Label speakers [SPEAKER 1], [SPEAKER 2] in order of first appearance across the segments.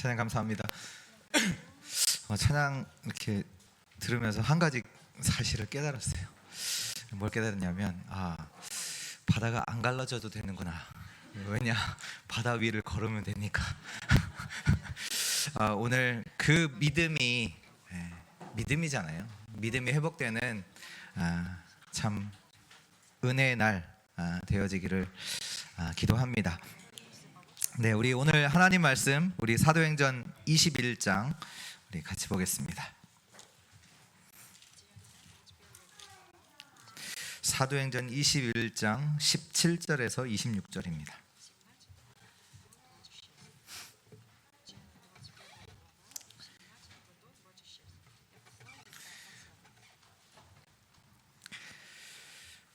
[SPEAKER 1] 찬양 감사합니다. 찬양 이렇게 들으면서 한 가지 사실을 깨달았어요. 뭘 깨달았냐면 바다가 안 갈라져도 되는구나. 왜냐? 바다 위를 걸으면 되니까. 오늘 그 믿음이 믿음이잖아요. 믿음이 회복되는 참 은혜의 날 되어지기를 기도합니다. 네, 우리 오늘 하나님 말씀 우리 사도행전 21장 우리 같이 보겠습니다. 사도행전 21장 17절에서 26절입니다.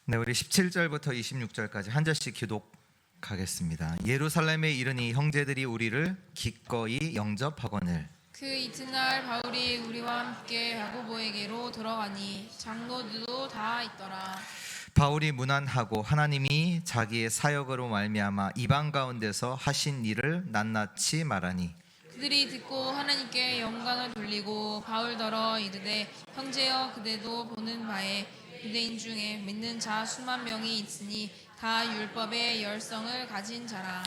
[SPEAKER 1] 네, 우리 17절부터 26절까지 한 절씩 교독하겠습니다. 예루살렘에 이르니 형제들이 우리를 기꺼이 영접하거늘
[SPEAKER 2] 그 이튿날 바울이 우리와 함께 야고보에게로 들어가니 장로들도 다 있더라.
[SPEAKER 1] 바울이 문안하고 하나님이 자기의 사역으로 말미암아 이방 가운데서 하신 일을 낱낱이 말하니
[SPEAKER 2] 그들이 듣고 하나님께 영광을 돌리고 바울더러 이르되 형제여 그대도 보는 바에 유대인 중에 믿는 자 수만 명이 있으니 다 율법의 열성을 가진 자라.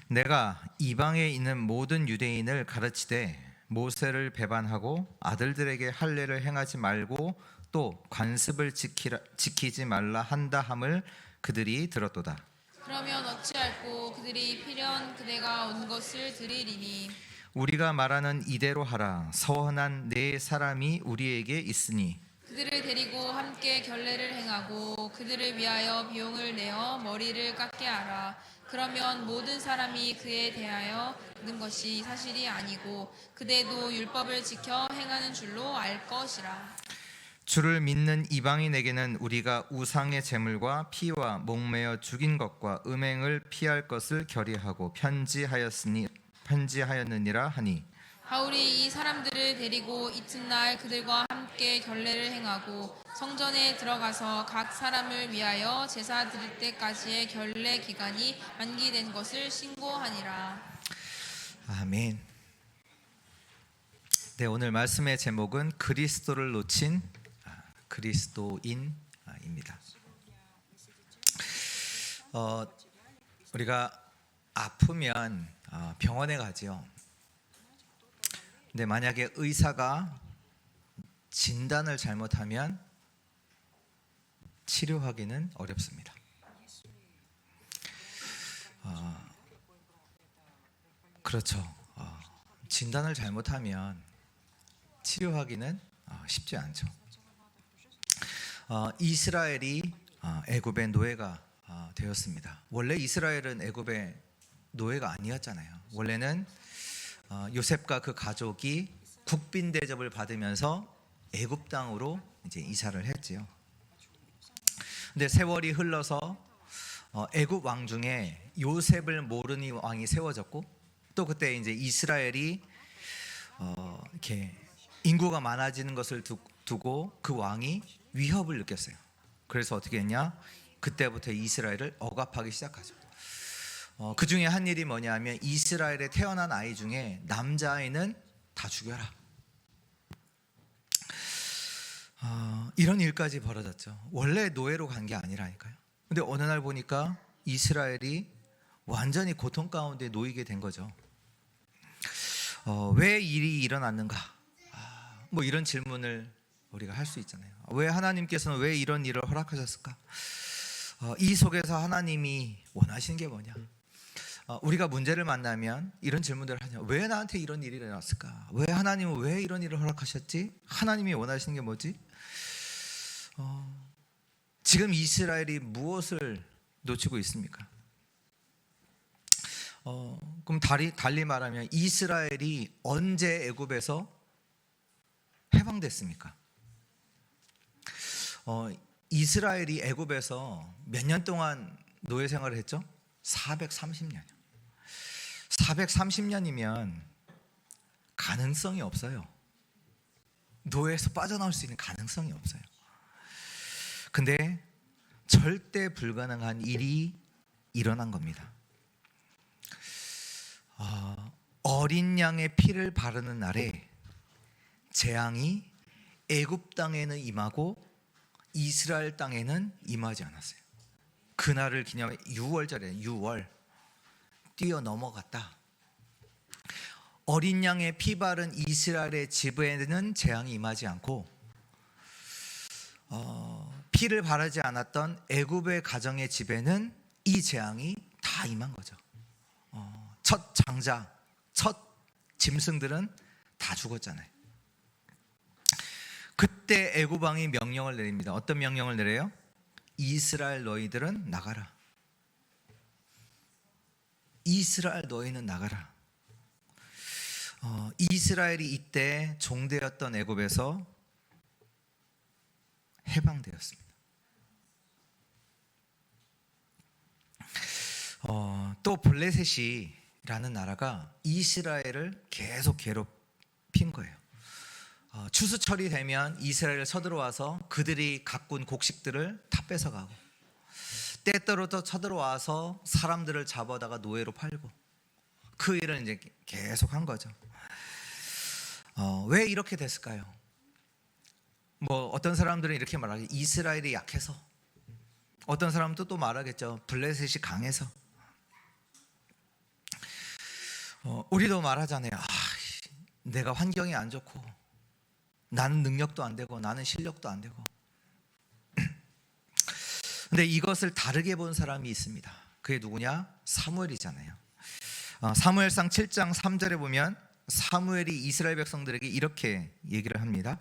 [SPEAKER 1] 내가 이방에 있는 모든 유대인을 가르치되 모세를 배반하고 아들들에게 할례를 행하지 말고 또 관습을 지키지 말라 한다 함을 그들이 들었도다.
[SPEAKER 2] 그러면 어찌할꼬 그들이 필연 그대가 온 것을 들으리니
[SPEAKER 1] 우리가 말하는 이대로 하라. 서원한 네 사람이 우리에게 있으니
[SPEAKER 2] 그들을 데리고 함께 결례를 행하고 그들을 위하여 비용을 내어 머리를 깎게 하라. 그러면 모든 사람이 그에 대하여 듣는 것이 사실이 아니고 그대도 율법을 지켜 행하는 줄로 알 것이라.
[SPEAKER 1] 주를 믿는 이방인에게는 우리가 우상의 제물과 피와 목매어 죽인 것과 음행을 피할 것을 결의하고 편지하였느니라 하니
[SPEAKER 2] 바울이 이 사람들을 데리고 이튿날 그들과 함께 결례를 행하고 성전에 들어가서 각 사람을 위하여 제사 드릴 때까지의 결례 기간이 만기된 것을 신고하니라.
[SPEAKER 1] 아멘. 네, 오늘 말씀의 제목은 그리스도를 놓친 그리스도인입니다. 우리가 아프면 병원에 가죠. 근데 만약에 의사가 진단을 잘못하면 치료하기는 어렵습니다. 그렇죠. 진단을 잘못하면 치료하기는 쉽지 않죠. 이스라엘이 애굽의 노예가 되었습니다. 원래 이스라엘은 애굽의 노예가 아니었잖아요. 원래는 요셉과 그 가족이 국빈 대접을 받으면서 애굽 땅으로 이제 이사를 했지요. 근데 세월이 흘러서 애굽 왕 중에 요셉을 모르니 왕이 세워졌고 또 그때 이제 이스라엘이 이렇게 인구가 많아지는 것을 두고 그 왕이 위협을 느꼈어요. 그래서 어떻게 했냐? 그때부터 이스라엘을 억압하기 시작하죠. 그 중에 한 일이 뭐냐면 이스라엘에 태어난 아이 중에 남자아이는 다 죽여라. 이런 일까지 벌어졌죠. 원래 노예로 간 게 아니라니까요. 근데 어느 날 보니까 이스라엘이 완전히 고통 가운데 놓이게 된 거죠. 왜 일이 일어났는가? 뭐 이런 질문을 우리가 할 수 있잖아요. 왜 하나님께서는 왜 이런 일을 허락하셨을까? 이 속에서 하나님이 원하시는 게 뭐냐? 우리가 문제를 만나면 이런 질문들을 하냐? 왜 나한테 이런 일이 일어났을까? 왜 하나님은 왜 이런 일을 허락하셨지? 하나님이 원하시는 게 뭐지? 지금 이스라엘이 무엇을 놓치고 있습니까? 그럼 달리 말하면 이스라엘이 언제 애굽에서 해방됐습니까? 이스라엘이 애굽에서 몇 년 동안 노예 생활을 했죠? 430년이요. 430년이면 가능성이 없어요. 노예에서 빠져나올 수 있는 가능성이 없어요. 근데 절대 불가능한 일이 일어난 겁니다. 어린 양의 피를 바르는 날에 재앙이 애굽 땅에는 임하고 이스라엘 땅에는 임하지 않았어요. 그날을 기념해 6월절에 6월 뛰어넘어갔다. 어린 양의 피 바른 이스라엘의 집에는 재앙이 임하지 않고 피를 바르지 않았던 애굽의 가정의 집에는 이 재앙이 다 임한 거죠. 첫 장자, 첫 짐승들은 다 죽었잖아요. 그때 애굽 왕이 명령을 내립니다. 어떤 명령을 내려요? 이스라엘 너희들은 나가라. 이스라엘 너희는 나가라. 이스라엘이 이때 종되었던 애굽에서 해방되었습니다. 또 블레셋이라는 나라가 이스라엘을 계속 괴롭힌 거예요. 추수철이 되면 이스라엘을 쳐들어와서 그들이 가꾼 곡식들을 다 뺏어가고, 때때로 또 쳐들어와서 사람들을 잡아다가 노예로 팔고, 그 일을 이제 계속 한 거죠. 왜 이렇게 됐을까요? 어떤 사람들은 이렇게 말하겠죠. 이스라엘이 약해서. 어떤 사람도 또 말하겠죠. 블레셋이 강해서. 우리도 말하잖아요. 내가 환경이 안 좋고, 나는 능력도 안 되고, 나는 실력도 안 되고. 근데 이것을 다르게 본 사람이 있습니다. 그게 누구냐? 사무엘이잖아요. 사무엘상 7장 3절에 보면 사무엘이 이스라엘 백성들에게 이렇게 얘기를 합니다.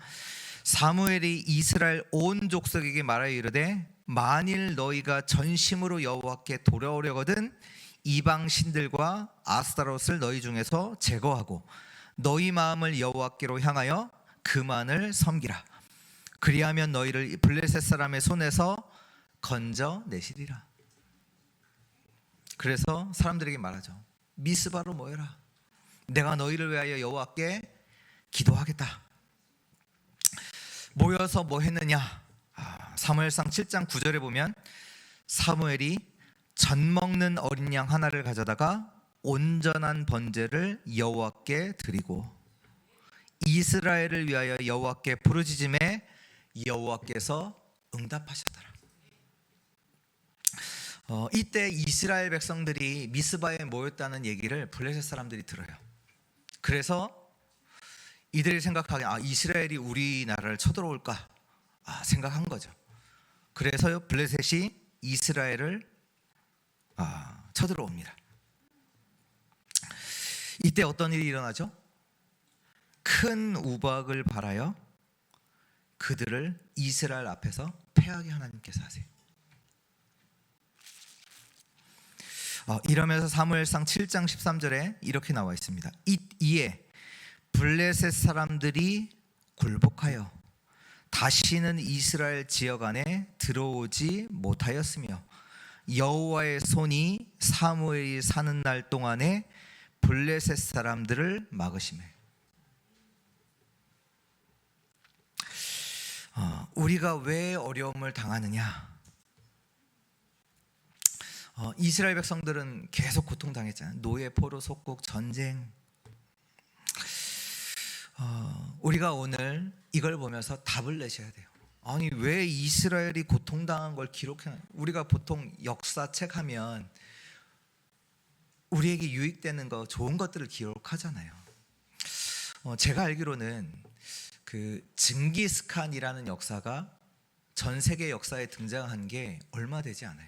[SPEAKER 1] 사무엘이 이스라엘 온 족속에게 말하여 이르되 만일 너희가 전심으로 여호와께 돌아오려거든 이방 신들과 아스타롯을 너희 중에서 제거하고 너희 마음을 여호와께로 향하여 그만을 섬기라. 그리하면 너희를 블레셋 사람의 손에서 건져내시리라. 그래서 사람들에게 말하죠. 미스바로 모여라. 내가 너희를 위하여 여호와께 기도하겠다. 모여서 뭐 했느냐? 사무엘상 7장 9절에 보면 사무엘이 젖 먹는 어린 양 하나를 가져다가 온전한 번제를 여호와께 드리고 이스라엘을 위하여 여호와께 부르짖음에 여호와께서 응답하셨더라. 이때 이스라엘 백성들이 미스바에 모였다는 얘기를 블레셋 사람들이 들어요. 그래서 이들이 생각하기에 이스라엘이 우리나라를 쳐들어올까 생각한 거죠. 그래서 블레셋이 이스라엘을 쳐들어옵니다. 이때 어떤 일이 일어나죠? 큰 우박을 발하여 그들을 이스라엘 앞에서 패하게 하나님께서 하세요. 이러면서 사무엘상 7장 13절에 이렇게 나와 있습니다. 이에 블레셋 사람들이 굴복하여 다시는 이스라엘 지역 안에 들어오지 못하였으며 여호와의 손이 사무엘이 사는 날 동안에 블레셋 사람들을 막으시매. 우리가 왜 어려움을 당하느냐? 이스라엘 백성들은 계속 고통당했잖아요. 노예, 포로, 속국, 전쟁. 우리가 오늘 이걸 보면서 답을 내셔야 돼요. 아니 왜 이스라엘이 고통당한 걸 기록해? 우리가 보통 역사책 하면 우리에게 유익되는 거, 좋은 것들을 기록하잖아요. 제가 알기로는 그 징기스칸이라는 역사가 전 세계 역사에 등장한 게 얼마 되지 않아요.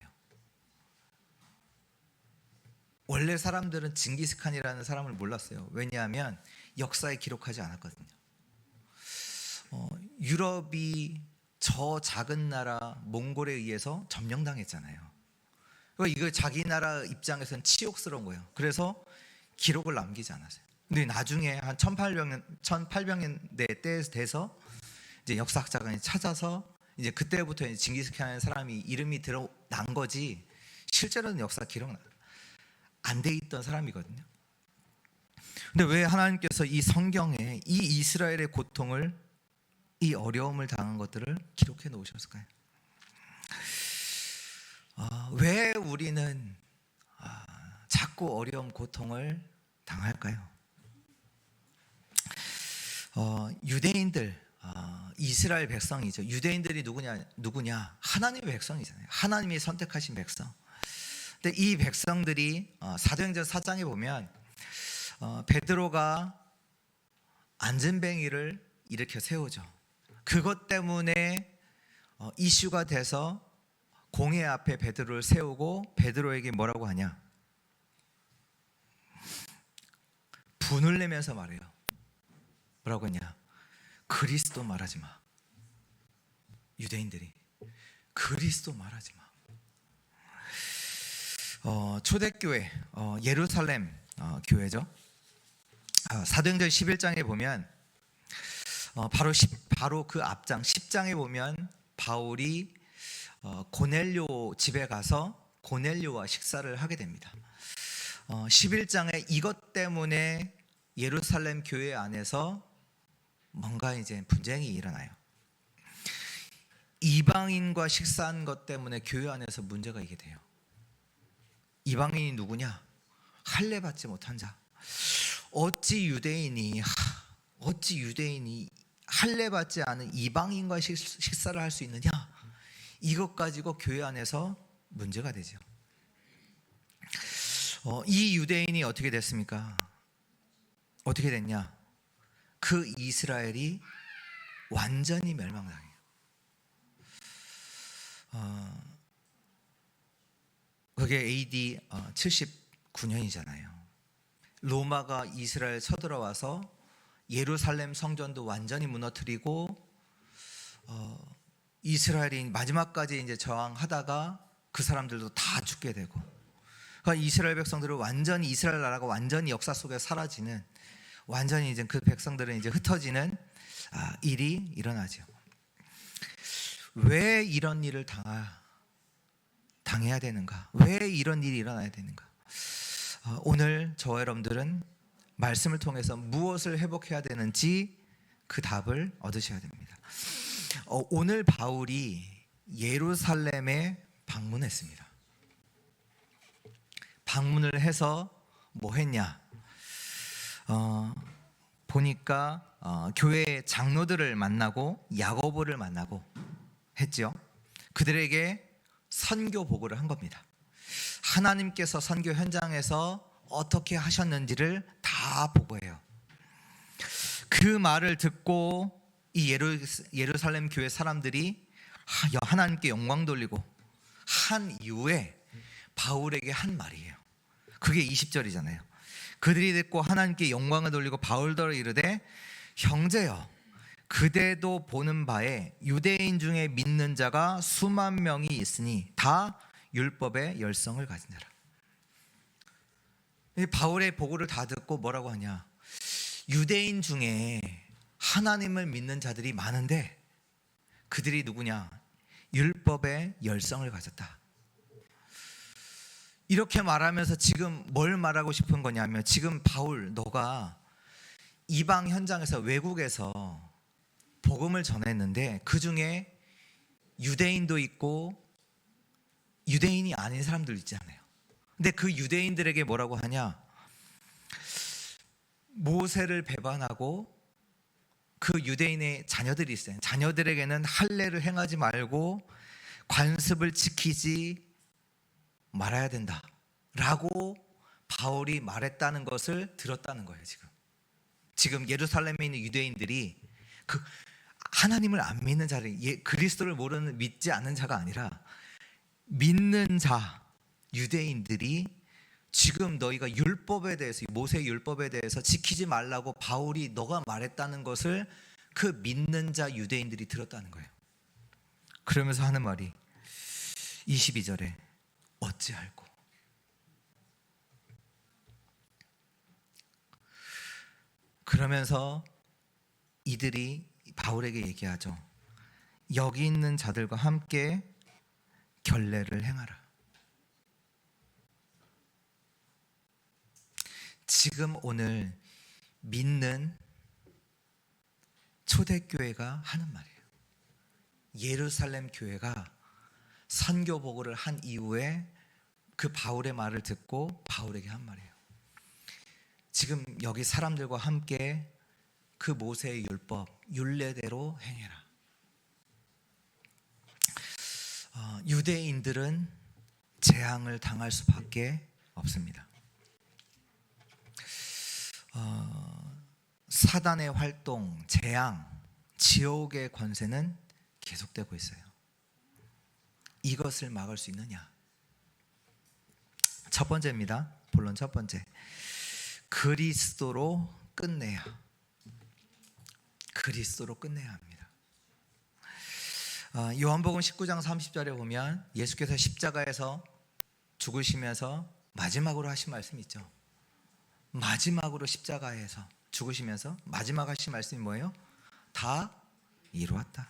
[SPEAKER 1] 원래 사람들은 징기스칸이라는 사람을 몰랐어요. 왜냐하면 역사에 기록하지 않았거든요. 유럽이 저 작은 나라 몽골에 의해서 점령당했잖아요. 그러니까 이거 자기 나라 입장에서는 치욕스러운 거예요. 그래서 기록을 남기지 않았어요. 근데 나중에 한 1800년대 때 돼서 이제 역사학자가 찾아서 이제 그때부터 이제 징기스칸이라는 사람이 이름이 드러난 거지, 실제로는 역사 기록 안 돼 있던 사람이거든요. 근데 왜 하나님께서 이 성경에 이 이스라엘의 고통을, 이 어려움을 당한 것들을 기록해 놓으셨을까요? 왜 우리는 자꾸 어려움, 고통을 당할까요? 유대인들, 이스라엘 백성이죠. 유대인들이 누구냐? 하나님의 백성이잖아요. 하나님이 선택하신 백성. 근데 이 백성들이 사도행전 4장에 보면 베드로가 안전뱅이를 일으켜 세우죠. 그것 때문에 이슈가 돼서 공회 앞에 베드로를 세우고 베드로에게 뭐라고 하냐? 분을 내면서 말해요. 뭐라고 했냐? 그리스도 말하지 마. 유대인들이 그리스도 말하지 마. 초대교회 예루살렘 교회죠. 사도행전 11장에 보면 바로 그 앞장 10장에 보면 바울이 고넬료 집에 가서 고넬료와 식사를 하게 됩니다. 11장에 이것 때문에 예루살렘 교회 안에서 뭔가 이제 분쟁이 일어나요. 이방인과 식사한 것 때문에 교회 안에서 문제가 이게 돼요. 이방인이 누구냐? 할례 받지 못한 자. 어찌 유대인이 할례 받지 않은 이방인과 식사를 할 수 있느냐? 이것 가지고 교회 안에서 문제가 되죠. 이 유대인이 어떻게 됐습니까? 어떻게 됐냐? 그 이스라엘이 완전히 멸망당해요. 그게 AD 79년이잖아요. 로마가 이스라엘 쳐들어와서 예루살렘 성전도 완전히 무너뜨리고 이스라엘이 마지막까지 이제 저항하다가 그 사람들도 다 죽게 되고, 그러니까 이스라엘 백성들은 완전히 이스라엘 나라가 완전히 역사 속에 사라지는, 완전히 이제 그 백성들은 이제 흩어지는 일이 일어나죠. 왜 이런 일을 당해야 되는가? 왜 이런 일이 일어나야 되는가? 오늘 저와 여러분들은 말씀을 통해서 무엇을 회복해야 되는지 그 답을 얻으셔야 됩니다. 오늘 바울이 예루살렘에 방문했습니다. 방문을 해서 뭐 했냐? 보니까 교회 장로들을 만나고 야고보를 만나고 했죠. 그들에게 선교 보고를 한 겁니다. 하나님께서 선교 현장에서 어떻게 하셨는지를 다 보고해요. 그 말을 듣고 이 예루살렘 교회 사람들이 하나님께 영광 돌리고 한 이후에 바울에게 한 말이에요. 그게 20절이잖아요. 그들이 듣고 하나님께 영광을 돌리고 바울더러 이르되 형제여 그대도 보는 바에 유대인 중에 믿는 자가 수만 명이 있으니 다 율법의 열성을 가진 자라. 바울의 보고를 다 듣고 뭐라고 하냐? 유대인 중에 하나님을 믿는 자들이 많은데 그들이 누구냐? 율법의 열성을 가졌다. 이렇게 말하면서 지금 뭘 말하고 싶은 거냐면, 지금 바울 너가 이방 현장에서 외국에서 복음을 전했는데 그 중에 유대인도 있고 유대인이 아닌 사람들 있잖아요. 근데 그 유대인들에게 뭐라고 하냐? 모세를 배반하고 그 유대인의 자녀들이 있어요. 자녀들에게는 할례를 행하지 말고 관습을 지키지 말아야 된다 라고 바울이 말했다는 것을 들었다는 거예요. 지금 예루살렘에 있는 유대인들이 그 하나님을 안 믿는 자를, 그리스도를 믿지 않는 자가 아니라 믿는 자 유대인들이 지금 너희가 율법에 대해서, 모세 율법에 대해서 지키지 말라고 바울이 너가 말했다는 것을 그 믿는 자 유대인들이 들었다는 거예요. 그러면서 하는 말이 22절에 어찌할꼬? 그러면서 이들이 바울에게 얘기하죠. 여기 있는 자들과 함께 결례를 행하라. 지금 오늘 믿는 초대교회가 하는 말이에요. 예루살렘 교회가 선교 보고를 한 이후에 그 바울의 말을 듣고 바울에게 한 말이에요. 지금 여기 사람들과 함께 그 모세의 율법 율례대로 행해라. 유대인들은 재앙을 당할 수밖에 없습니다. 사단의 활동, 재앙, 지옥의 권세는 계속되고 있어요. 이것을 막을 수 있느냐? 첫 번째입니다. 본론 첫 번째, 그리스도로 끝내야. 그리스도로 끝내야 합니다. 요한복음 19장 30절에 보면 예수께서 십자가에서 죽으시면서 마지막으로 하신 말씀이 있죠. 마지막으로 십자가에서 죽으시면서 마지막 하신 말씀이 뭐예요? 다 이루었다.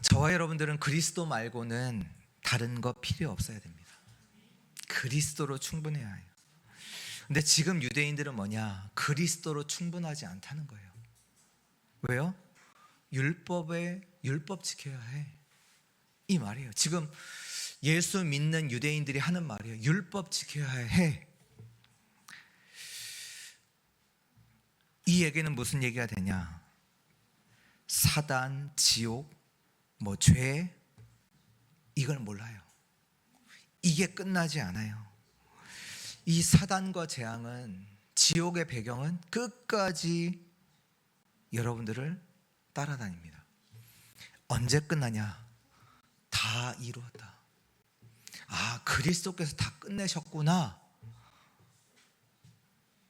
[SPEAKER 1] 저와 여러분들은 그리스도 말고는 다른 거 필요 없어야 됩니다. 그리스도로 충분해야 해요. 근데 지금 유대인들은 뭐냐? 그리스도로 충분하지 않다는 거예요. 왜요? 율법 지켜야 해. 이 말이에요. 지금 예수 믿는 유대인들이 하는 말이에요. 율법 지켜야 해. 이 얘기는 무슨 얘기가 되냐? 사단, 지옥, 죄, 이걸 몰라요. 이게 끝나지 않아요. 이 사단과 재앙은, 지옥의 배경은 끝까지 여러분들을 따라다닙니다. 언제 끝나냐? 다 이루었다. 그리스도께서 다 끝내셨구나.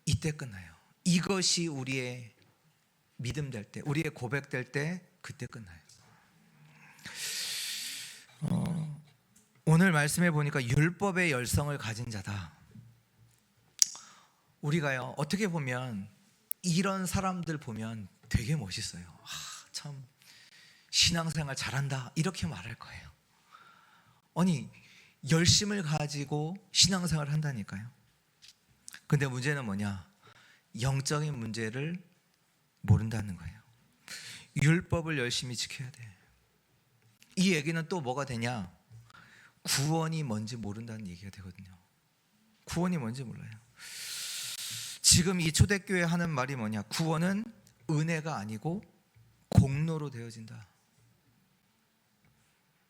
[SPEAKER 1] 이때 끝나요. 이것이 우리의 믿음 될 때, 우리의 고백 될 때, 그때 끝나요. 오늘 말씀해 보니까 율법의 열성을 가진 자다. 우리가요, 어떻게 보면 이런 사람들 보면 되게 멋있어요. 참 신앙생활 잘한다, 이렇게 말할 거예요. 아니, 열심을 가지고 신앙생활을 한다니까요. 근데 문제는 뭐냐? 영적인 문제를 모른다는 거예요. 율법을 열심히 지켜야 돼. 이 얘기는 또 뭐가 되냐? 구원이 뭔지 모른다는 얘기가 되거든요. 구원이 뭔지 몰라요. 지금 이 초대교회 하는 말이 뭐냐? 구원은 은혜가 아니고 공로로 되어진다.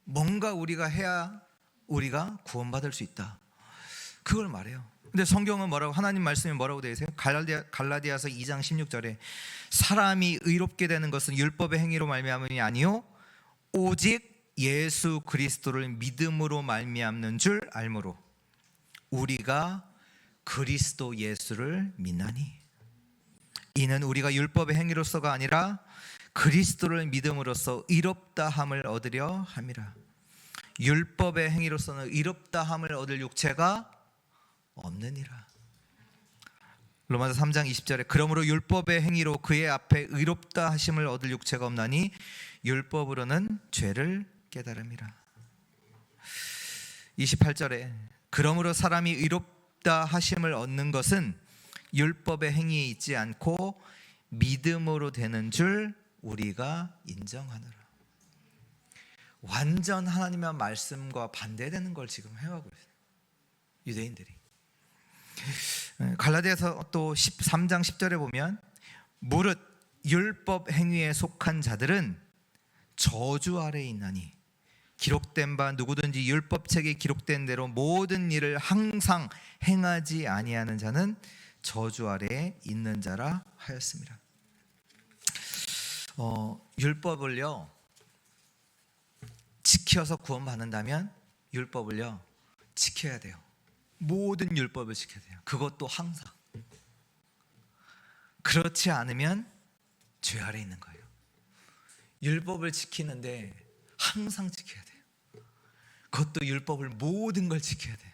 [SPEAKER 1] 뭔가 우리가 해야 우리가 구원받을 수 있다. 그걸 말해요. 근데 성경은 뭐라고, 하나님 말씀이 뭐라고 되어 있어요? 갈라디아서 2장 16절에 사람이 의롭게 되는 것은 율법의 행위로 말미암음이 아니요 오직 예수 그리스도를 믿음으로 말미암는 줄 알므로 우리가 그리스도 예수를 믿나니 이는 우리가 율법의 행위로서가 아니라 그리스도를 믿음으로써 의롭다함을 얻으려 함이라. 율법의 행위로서는 의롭다함을 얻을 육체가 없느니라. 로마서 3장 20절에 그러므로 율법의 행위로 그의 앞에 의롭다 하심을 얻을 육체가 없나니 율법으로는 죄를 깨달음이라. 28절에 그러므로 사람이 의롭다 하심을 얻는 것은 율법의 행위에 있지 않고 믿음으로 되는 줄 우리가 인정하노라. 완전 하나님의 말씀과 반대되는 걸 지금 해가고 있어요, 유대인들이. 갈라디아서 또 13장 10절에 보면 무릇 율법 행위에 속한 자들은 저주 아래에 있나니 기록된 바 누구든지 율법책에 기록된 대로 모든 일을 항상 행하지 아니하는 자는 저주 아래에 있는 자라 하였습니다. 율법을요 지켜서 구원받는다면 율법을요 지켜야 돼요. 모든 율법을 지켜야 돼요. 그것도 항상. 그렇지 않으면 죄 아래 있는 거예요. 율법을 지키는데 항상 지켜야 돼요. 그것도 율법을 모든 걸 지켜야 돼요.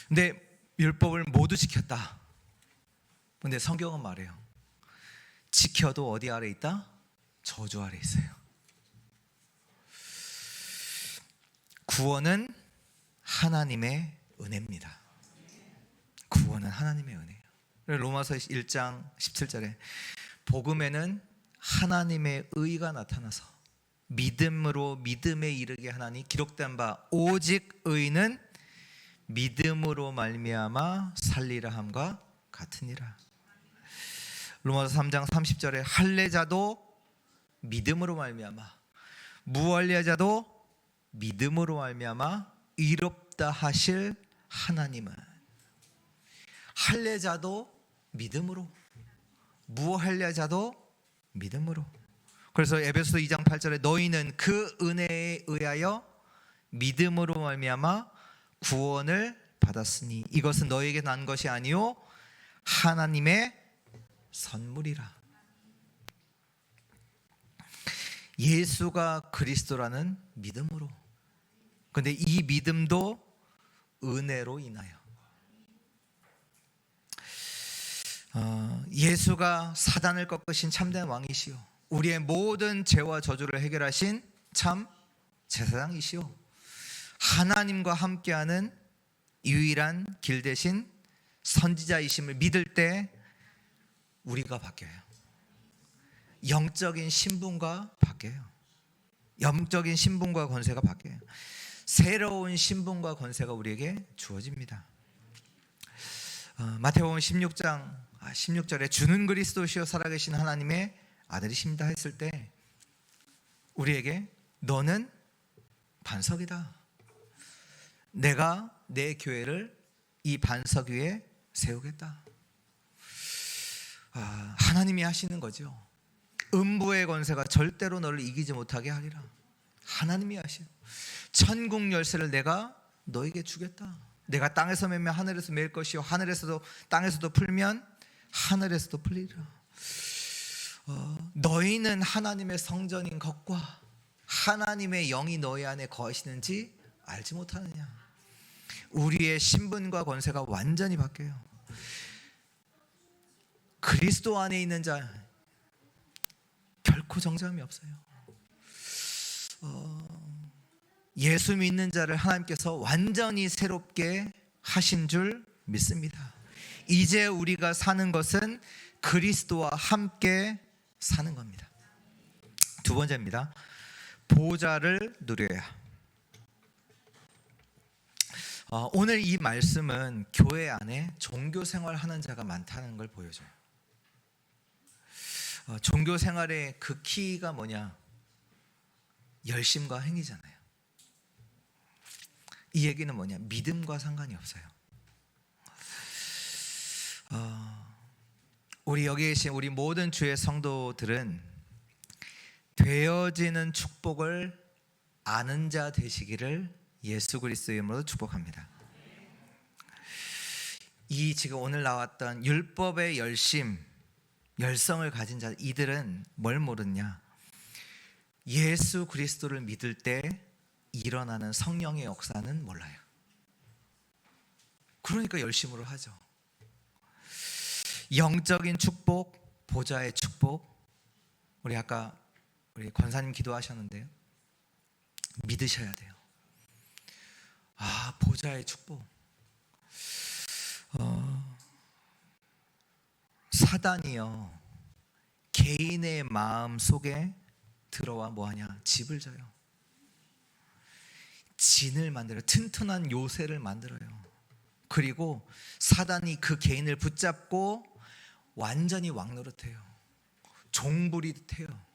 [SPEAKER 1] 근데 율법을 모두 지켰다. 근데 성경은 말해요. 지켜도 어디 아래 있다? 저주 아래 있어요. 구원은 하나님의 은혜입니다. 구원은 하나님의 은혜예요. 로마서 1장 17절에 복음에는 하나님의 의가 나타나서 믿음으로 믿음에 이르게 하나니 기록된 바 오직 의는 믿음으로 말미암아 살리라 함과 같으니라. 로마서 3장 30절에 할례자도 믿음으로 말미암아, 무할례자도 믿음으로 말미암아 의롭다 하실 하나님은, 할례자도 믿음으로, 무할례자도 믿음으로. 그래서 에베소서 2장 8절에 너희는 그 은혜에 의하여 믿음으로 말미암아 구원을 받았으니 이것은 너희에게 난 것이 아니요 하나님의 선물이라. 예수가 그리스도라는 믿음으로. 근데 이 믿음도 은혜로 인하여. 예수가 사단을 꺾으신 참된 왕이시오, 우리의 모든 죄와 저주를 해결하신 참 제사장이시오, 하나님과 함께하는 유일한 길 대신 선지자이심을 믿을 때 우리가 바뀌어요. 영적인 신분과 바뀌어요. 영적인 신분과 권세가 바뀌어요. 새로운 신분과 권세가 우리에게 주어집니다. 마태복음 16절에 주는 그리스도시요 살아계신 하나님의 아들이십니다 했을 때 우리에게 너는 반석이다, 내가 내 교회를 이 반석 위에 세우겠다. 하나님이 하시는 거죠. 음부의 권세가 절대로 너를 이기지 못하게 하리라. 하나님이 하시오. 천국 열쇠를 내가 너에게 주겠다. 내가 땅에서 매면 하늘에서 매일 것이요 하늘에서도 땅에서도 풀면 하늘에서도 풀리리라. 너희는 하나님의 성전인 것과 하나님의 영이 너희 안에 거하시는지 알지 못하느냐. 우리의 신분과 권세가 완전히 바뀌어요. 그리스도 안에 있는 자 결코 정죄함이 없어요. 예수 믿는 자를 하나님께서 완전히 새롭게 하신 줄 믿습니다. 이제 우리가 사는 것은 그리스도와 함께 사는 겁니다. 두 번째입니다. 보좌를 누려야. 오늘 이 말씀은 교회 안에 종교 생활하는 자가 많다는 걸 보여줘요. 종교 생활의 그 키가 뭐냐? 열심과 행위잖아요. 이 얘기는 뭐냐? 믿음과 상관이 없어요. 우리 여기 계신 우리 모든 주의 성도들은 되어지는 축복을 아는 자 되시기를 예수 그리스도의 이름으로 축복합니다. 이 지금 오늘 나왔던 율법의 열성을 가진 자, 이들은 뭘 모르냐? 예수 그리스도를 믿을 때 일어나는 성령의 역사는 몰라요. 그러니까 열심으로 하죠. 영적인 축복, 보좌의 축복. 우리 아까 우리 권사님 기도하셨는데요, 믿으셔야 돼요. 보좌의 축복. 사단이요, 개인의 마음 속에 들어와 뭐하냐? 집을 져요. 진을 만들어요. 튼튼한 요새를 만들어요. 그리고 사단이 그 개인을 붙잡고 완전히 왕노릇해요. 종부리듯해요.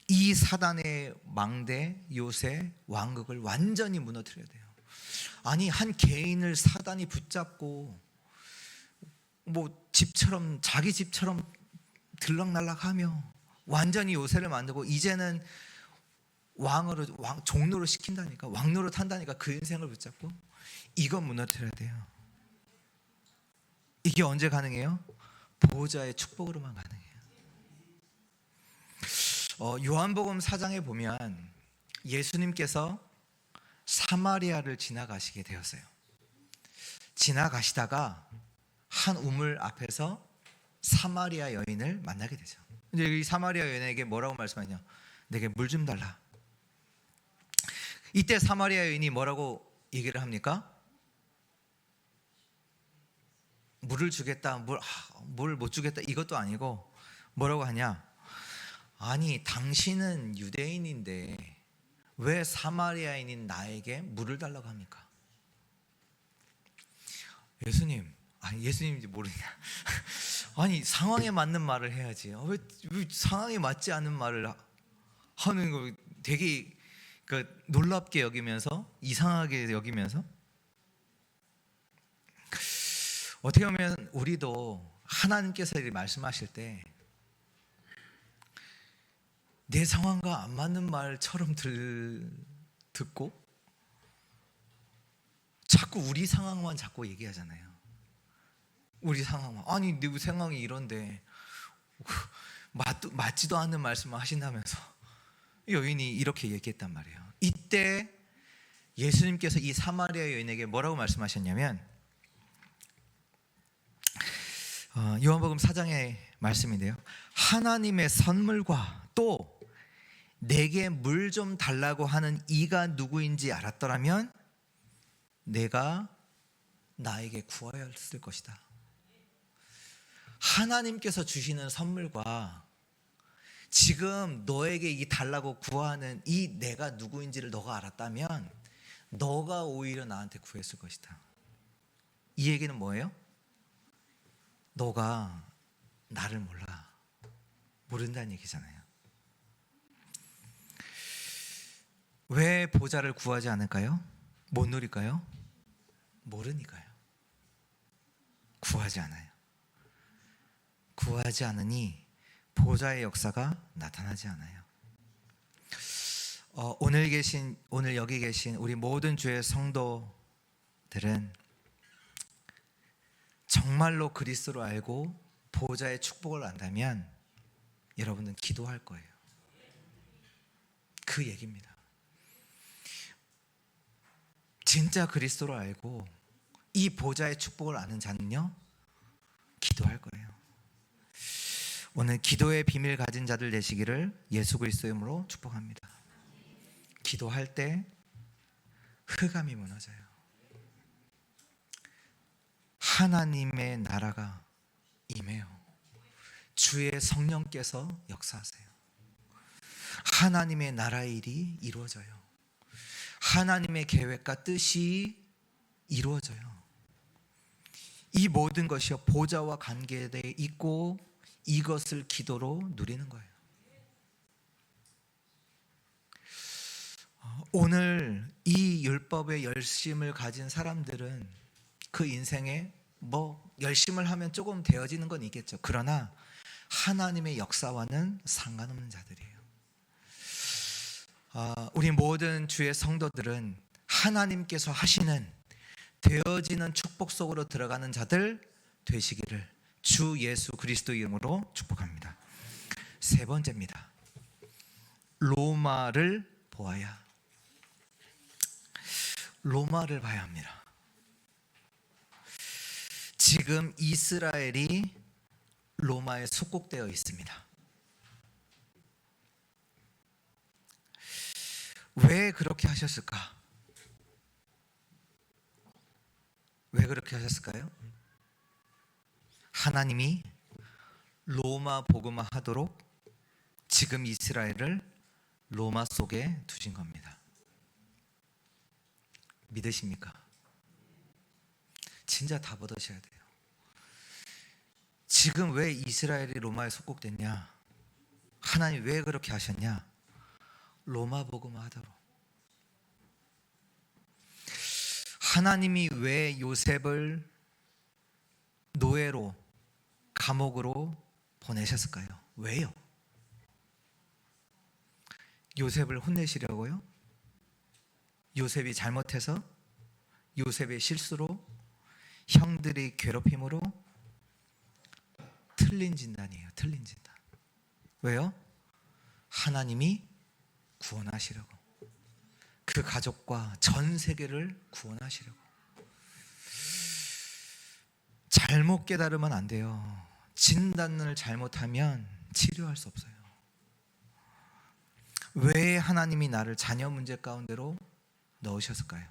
[SPEAKER 1] 이 사단의 망대, 요새, 왕국을 완전히 무너뜨려야 돼요. 아니, 한 개인을 사단이 붙잡고 뭐 집처럼, 자기 집처럼 들락날락하며 완전히 요새를 만들고 이제는 종로로 시킨다니까, 왕노릇 한다니까, 그 인생을 붙잡고, 이건 무너뜨려야 돼요. 이게 언제 가능해요? 보호자의 축복으로만 가능해요. 요한복음 4장에 보면 예수님께서 사마리아를 지나가시게 되었어요. 지나가시다가 한 우물 앞에서 사마리아 여인을 만나게 되죠. 이제 이 사마리아 여인에게 뭐라고 말씀하냐? 내게 물 좀 달라. 이때 사마리아 여인이 뭐라고 얘기를 합니까? 물을 주겠다, 물 못 주겠다, 이것도 아니고 뭐라고 하냐? 아니, 당신은 유대인인데 왜 사마리아인인 나에게 물을 달라고 합니까? 예수님, 예수님인지 모르냐? 아니 상황에 맞는 말을 해야지. 왜 상황에 맞지 않은 말을 하는 거 되게 놀랍게 여기면서 이상하게 여기면서 어떻게 보면 우리도 하나님께서 이렇게 말씀하실 때 내 상황과 안 맞는 말처럼 듣고 자꾸 우리 상황만 자꾸 얘기하잖아요. 우리 상황만. 아니 내 상황이 이런데 맞지도 않는 말씀을 하신다면서 여인이 이렇게 얘기했단 말이에요. 이때 예수님께서 이 사마리아 여인에게 뭐라고 말씀하셨냐면 요한복음 4장의 말씀인데요. 하나님의 선물과 또 내게 물 좀 달라고 하는 이가 누구인지 알았더라면 내가 나에게 구하였을 것이다. 하나님께서 주시는 선물과 지금 너에게 이 달라고 구하는 이 내가 누구인지를 너가 알았다면 너가 오히려 나한테 구했을 것이다. 이 얘기는 뭐예요? 너가 나를 모른다는 얘기잖아요. 왜 보좌를 구하지 않을까요? 못 누릴까요? 모르니까요. 구하지 않아요. 구하지 않으니 보좌의 역사가 나타나지 않아요. 오늘 여기 계신 우리 모든 주의 성도들은 정말로 그리스도를 알고 보좌의 축복을 안다면 여러분은 기도할 거예요. 그 얘기입니다. 진짜 그리스도를 알고 이 보좌의 축복을 아는 자는요, 기도할 거예요. 오늘 기도의 비밀 가진 자들 되시기를 예수 그리스도의 이름으로 축복합니다. 기도할 때 흑암이 무너져요. 하나님의 나라가 임해요. 주의 성령께서 역사하세요. 하나님의 나라의 일이 이루어져요. 하나님의 계획과 뜻이 이루어져요. 이 모든 것이요 보좌와 관계되어 있고 이것을 기도로 누리는 거예요. 오늘 이 율법의 열심을 가진 사람들은 그 인생에 열심을 하면 조금 되어지는 건 있겠죠. 그러나 하나님의 역사와는 상관없는 자들이에요. 우리 모든 주의 성도들은 하나님께서 하시는 되어지는 축복 속으로 들어가는 자들 되시기를 주 예수 그리스도 이름으로 축복합니다. 세 번째입니다. 로마를 보아야. 로마를 봐야 합니다. 지금 이스라엘이 로마에 속국되어 있습니다. 왜 그렇게 하셨을까? 왜 그렇게 하셨을까요? 하나님이 로마 복음화 하도록 지금 이스라엘을 로마 속에 두신 겁니다. 믿으십니까? 진짜 다 받으셔야 돼요. 지금 왜 이스라엘이 로마에 속국됐냐? 하나님 왜 그렇게 하셨냐? 로마 복음화 하도록. 하나님이 왜 요셉을 노예로 감옥으로 보내셨을까요? 왜요? 요셉을 혼내시려고요? 요셉이 잘못해서? 요셉의 실수로? 형들의 괴롭힘으로? 틀린 진단이에요. 틀린 진단. 왜요? 하나님이 구원하시려고. 그 가족과 전 세계를 구원하시려고. 잘못 깨달으면 안 돼요. 진단을 잘못하면 치료할 수 없어요. 왜 하나님이 나를 자녀 문제 가운데로 넣으셨을까요?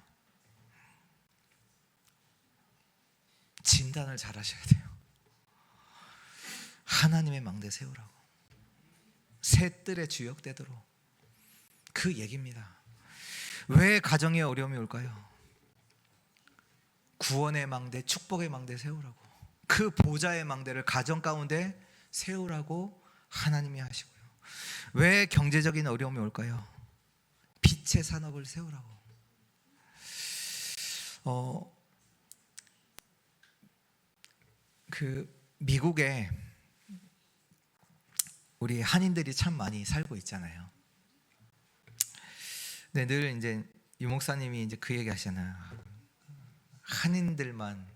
[SPEAKER 1] 진단을 잘 하셔야 돼요. 하나님의 망대 세우라고. 새 뜰의 주역되도록. 그 얘기입니다. 왜 가정에 어려움이 올까요? 구원의 망대, 축복의 망대 세우라고. 그 보좌의 망대를 가정 가운데 세우라고 하나님이 하시고요. 왜 경제적인 어려움이 올까요? 빛의 산업을 세우라고. 미국에 우리 한인들이 참 많이 살고 있잖아요. 근데 늘 이제 유 목사님이 이제 그 얘기 하시잖아요. 한인들만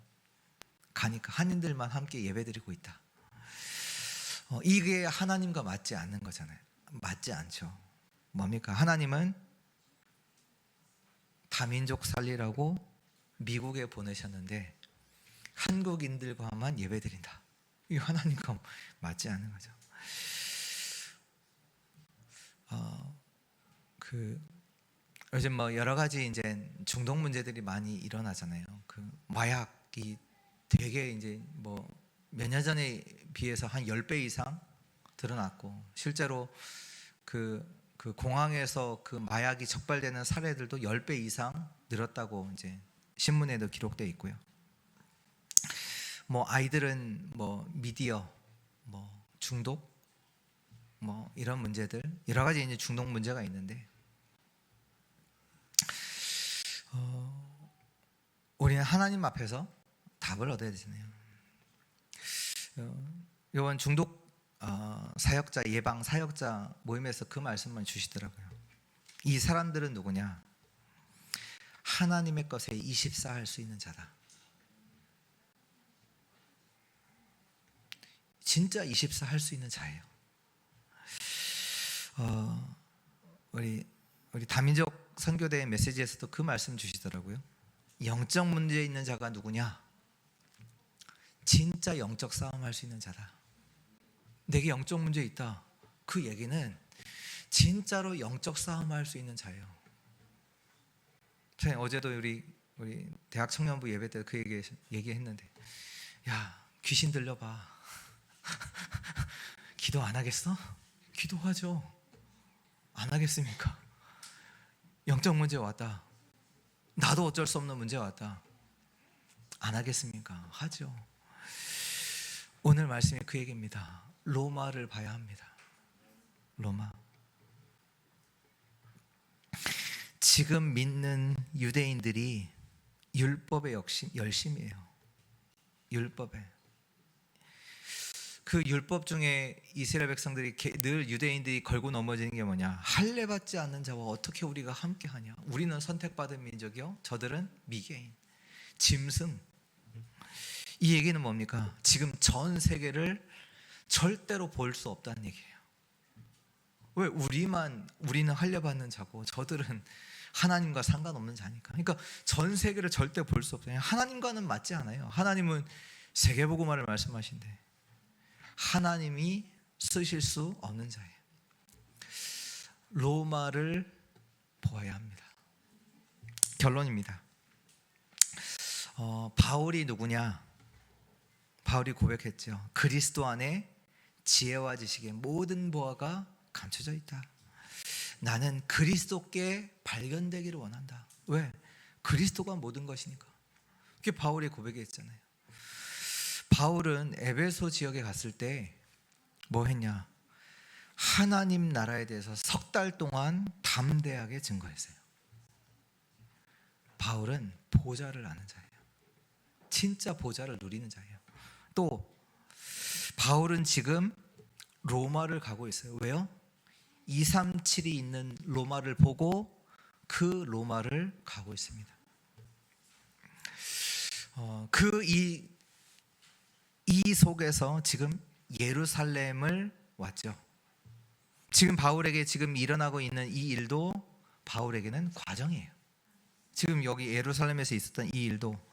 [SPEAKER 1] 가니까 한인들만 함께 예배드리고 있다. 이게 하나님과 맞지 않는 거잖아요. 맞지 않죠. 뭡니까? 하나님은 다민족 살리라고 미국에 보내셨는데 한국인들과만 예배드린다. 이 하나님과 맞지 않는 거죠. 요즘 뭐 여러 가지 이제 중독 문제들이 많이 일어나잖아요. 마약이 되게 이제 뭐 몇 년 전에 비해서 한 10배 이상 드러났고, 실제로 공항에서 마약이 적발되는 사례들도 10배 이상 늘었다고 이제 신문에도 기록되어 있고요. 뭐 아이들은 뭐 미디어, 뭐 중독, 뭐 이런 문제들, 여러 가지 이제 중독 문제가 있는데, 우리는 하나님 앞에서 답을 얻어야 되잖아요. 이번 중독 사역자, 예방 사역자 모임에서 그 말씀만 주시더라고요. 이 사람들은 누구냐? 하나님의 것에 24할 수 있는 자다. 진짜 24할 수 있는 자예요. 우리 다민족 선교대 메시지에서도 그 말씀 주시더라고요. 영적 문제 있는 자가 누구냐? 진짜 영적 싸움 할 수 있는 자다. 내게 영적 문제 있다. 그 얘기는 진짜로 영적 싸움 할 수 있는 자예요. 어제도 우리 대학 청년부 예배 때 그 얘기했는데, 야, 귀신 들려봐. 기도 안 하겠어? 기도하죠. 안 하겠습니까? 영적 문제 왔다. 나도 어쩔 수 없는 문제 왔다. 안 하겠습니까? 하죠. 오늘 말씀이 그 얘기입니다. 로마를 봐야 합니다. 로마. 지금 믿는 유대인들이 율법에 열심이에요. 율법에. 그 율법 중에 이스라엘 백성들이 늘 유대인들이 걸고 넘어지는 게 뭐냐? 할례 받지 않는 자와 어떻게 우리가 함께하냐? 우리는 선택받은 민족이요, 저들은 미개인, 짐승. 이 얘기는 뭡니까? 지금 전 세계를 절대로 볼 수 없다는 얘기예요. 왜? 우리는 할례 받는 자고 저들은 하나님과 상관없는 자니까. 그러니까 전 세계를 절대 볼 수 없어요. 하나님과는 맞지 않아요. 하나님은 세계복음화를 말씀하신대. 하나님이 쓰실 수 없는 자예요. 로마를 보아야 합니다. 결론입니다. 바울이 누구냐? 바울이 고백했죠. 그리스도 안에 지혜와 지식의 모든 보화가 감춰져 있다. 나는 그리스도께 발견되기를 원한다. 왜? 그리스도가 모든 것이니까. 그게 바울의 고백이었잖아요. 바울은 에베소 지역에 갔을 때 뭐 했냐? 하나님 나라에 대해서 3달 동안 담대하게 증거했어요. 바울은 보좌를 아는 자예요. 진짜 보좌를 누리는 자예요. 또 바울은 지금 로마를 가고 있어요. 왜요? 237이 있는 로마를 보고 그 로마를 가고 있습니다. 이 속에서 지금 예루살렘을 왔죠. 지금 바울에게 지금 일어나고 있는 이 일도 바울에게는 과정이에요. 지금 여기 예루살렘에서 있었던 이 일도.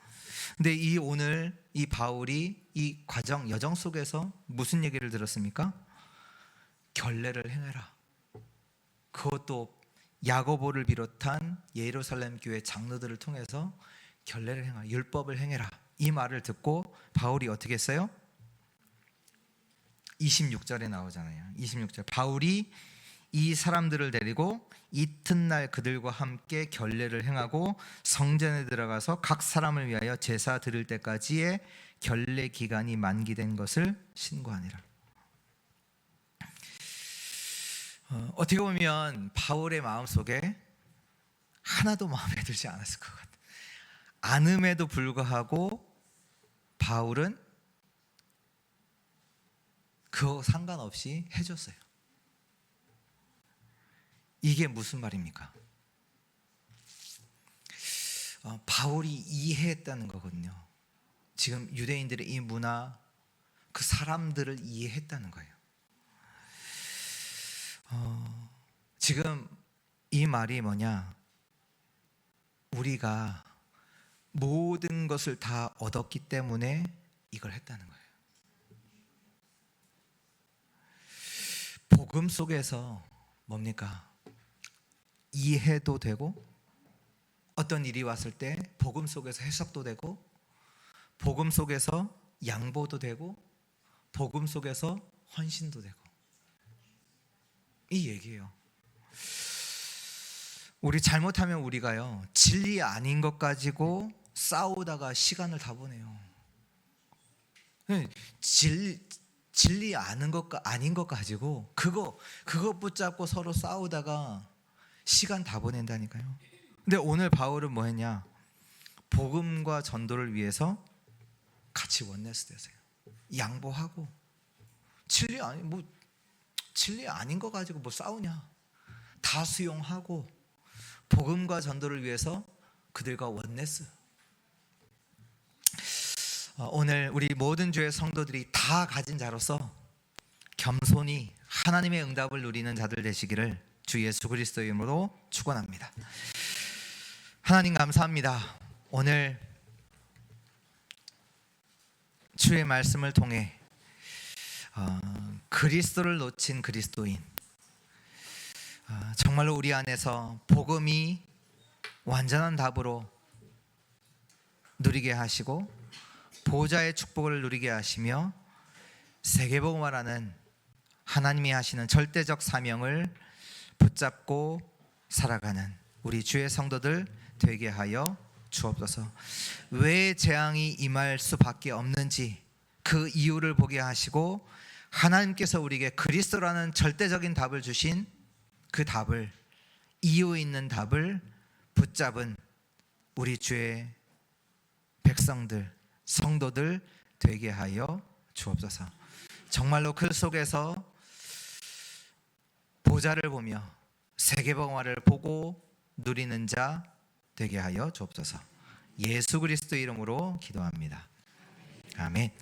[SPEAKER 1] 근데 오늘 이 바울이 이 과정, 여정 속에서 무슨 얘기를 들었습니까? 결례를 행해라. 그것도 야고보를 비롯한 예루살렘 교회 장로들을 통해서 결례를 행하라. 율법을 행해라. 이 말을 듣고 바울이 어떻게 했어요? 26절에 나오잖아요. 26절. 바울이 이 사람들을 데리고 이튿날 그들과 함께 결례를 행하고 성전에 들어가서 각 사람을 위하여 제사 드릴 때까지의 결례 기간이 만기된 것을 신고하니라. 어떻게 보면 바울의 마음속에 하나도 마음에 들지 않았을 것 같아요. 안음에도 불구하고 바울은 그거 상관없이 해줬어요. 이게 무슨 말입니까? 바울이 이해했다는 거거든요. 지금 유대인들의 이 문화, 그 사람들을 이해했다는 거예요. 지금 이 말이 뭐냐? 우리가 모든 것을 다 얻었기 때문에 이걸 했다는 거예요. 복음 속에서 뭡니까? 이해도 되고, 어떤 일이 왔을 때 복음 속에서 해석도 되고, 복음 속에서 양보도 되고, 복음 속에서 헌신도 되고, 이 얘기예요. 우리 잘못하면 우리가요, 진리 아닌 것 가지고 싸우다가 시간을 다 보내요. 진리 아닌 것 가지고 그거 붙잡고 서로 싸우다가 시간 다 보낸다니까요. 근데 오늘 바울은 뭐 했냐? 복음과 전도를 위해서 같이 원네스 되세요. 양보하고, 진리 아닌 거 가지고 뭐 싸우냐? 다 수용하고 복음과 전도를 위해서 그들과 원네스. 오늘 우리 모든 주의 성도들이 다 가진 자로서 겸손히 하나님의 응답을 누리는 자들 되시기를 주 예수 그리스도의 이름으로 축원합니다. 하나님 감사합니다. 오늘 주의 말씀을 통해 그리스도를 놓친 그리스도인, 정말로 우리 안에서 복음이 완전한 답으로 누리게 하시고 보좌의 축복을 누리게 하시며 세계복음화라는 하나님이 하시는 절대적 사명을 붙잡고 살아가는 우리 주의 성도들 되게 하여 주옵소서. 왜 재앙이 임할 수밖에 없는지 그 이유를 보게 하시고, 하나님께서 우리에게 그리스도라는 절대적인 답을 주신 그 답을, 이유 있는 답을 붙잡은 우리 주의 백성들, 성도들 되게 하여 주옵소서. 정말로 그 속에서 보좌를 보며 세계복음화를 보고 누리는 자 되게 하여 주옵소서. 예수 그리스도 이름으로 기도합니다. 아멘.